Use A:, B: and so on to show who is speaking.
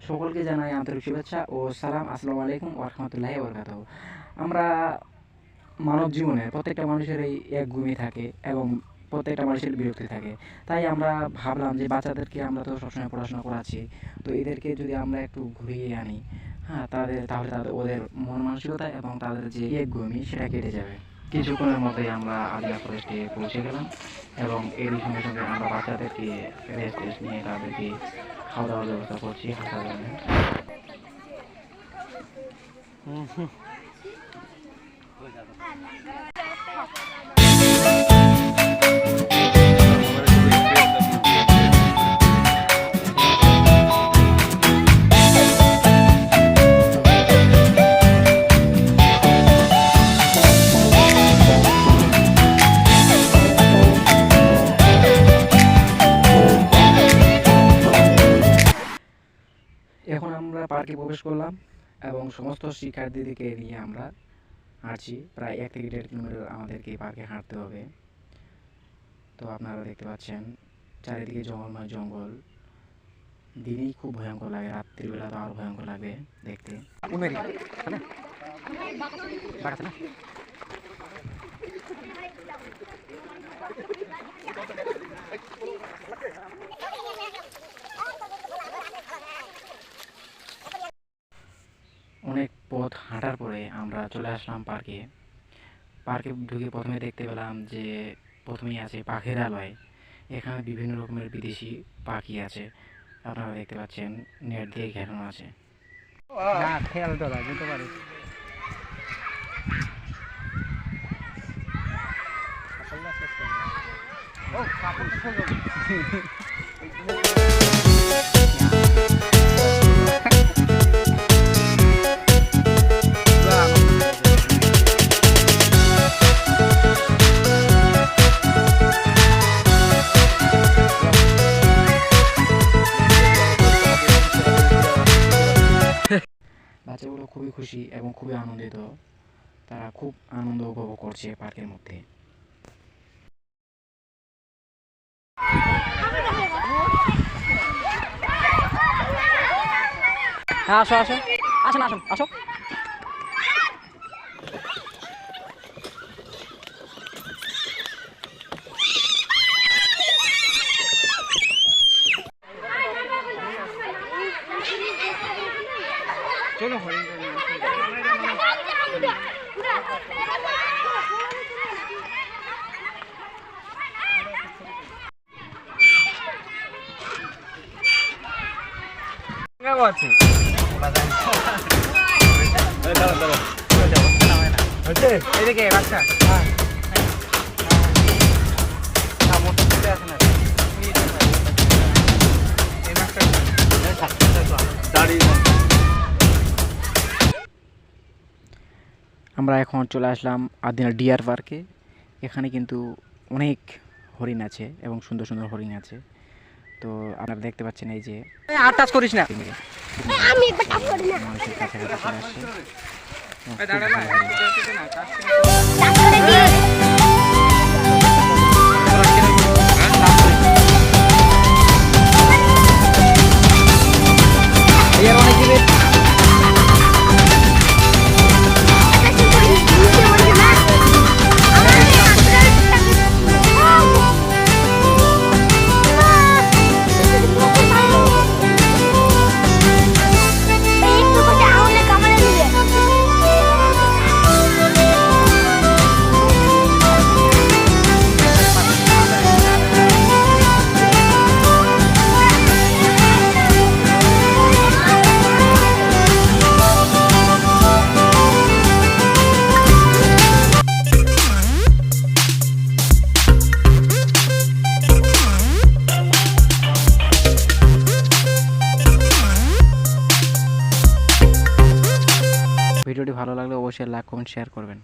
A: সকলকে জানাই আন্তরিক শুভেচ্ছা ও সালাম। আসসালামু আলাইকুম ওয়া রাহমাতুল্লাহি ওয়া বারাকাতুহু। আমরা মানব জীবনে প্রত্যেকটা মানুষেরই একগুঁয়ে থাকে এবং প্রত্যেকটা মানুষের বিরক্তি থাকে। তাই আমরা ভাবলাম যে বাচ্চাদেরকে আমরা তো সবসময় পড়াশোনা করাচ্ছি, তো এদেরকে যদি আমরা একটু ঘুরিয়ে আনি, হ্যাঁ, তাহলে ওদের মন মানসিকতা এবং তাদের যে একগুঁয়েমি সেটা কেটে যাবে। কিছুক্ষণের মধ্যেই আমরা আদিনা ফরেস্টে পৌঁছে গেলাম এবং এরই সঙ্গে সঙ্গে আমরা বাচ্চাদেরকে রেস্ট নিয়ে তাদেরকে খাওয়া দাওয়ার ব্যবস্থা করছি হালকা ধরনের। এখন আমরা পার্কে প্রবেশ করলাম এবং সমস্ত শিক্ষার্থীদেরকে নিয়ে আমরা হাঁটছি। প্রায় 1 থেকে 1.5 কিলোমিটার আমাদেরকে পার্কে হাঁটতে হবে। তো আপনারা দেখতে পাচ্ছেন চারিদিকে জঙ্গলময় জঙ্গল। দিনেই খুব ভয়ঙ্কর লাগে, রাত্রিবেলা তো আরও ভয়ঙ্কর লাগবে দেখতে। অনেক পথ হাঁটার পরে আমরা চলে আসলাম পার্কে। পার্কে ঢুকে প্রথমে দেখতে পেলাম যে প্রথমেই আছে পাখিরালয়। এখানে বিভিন্ন রকমের বিদেশি পাখি আছে, আপনারা দেখতে পাচ্ছেন নেট দিয়ে ঘেরানো আছে। বাচ্চাগুলো খুবই খুশি এবং খুবই আনন্দিত। তারা খুব আনন্দ উপভোগ করছে পার্কের মধ্যে। হ্যাঁ, আসো আসো, আসুন আসুন আসো। চলো এদিকে বাচ্চা আমরা এখন চলে আসলাম আদিনা ডিয়ার পার্কে। এখানে কিন্তু অনেক হরিণ আছে এবং সুন্দর সুন্দর হরিণ আছে। তো আপনারা দেখতে পাচ্ছেন এই যে আর টাচ করিস না, আমি একবার টাচ করি না, মানুষের কাছে চলে আসছে। ভিডিওটি ভালো লাগলে অবশ্যই লাইক, কমেন্ট, শেয়ার করবেন।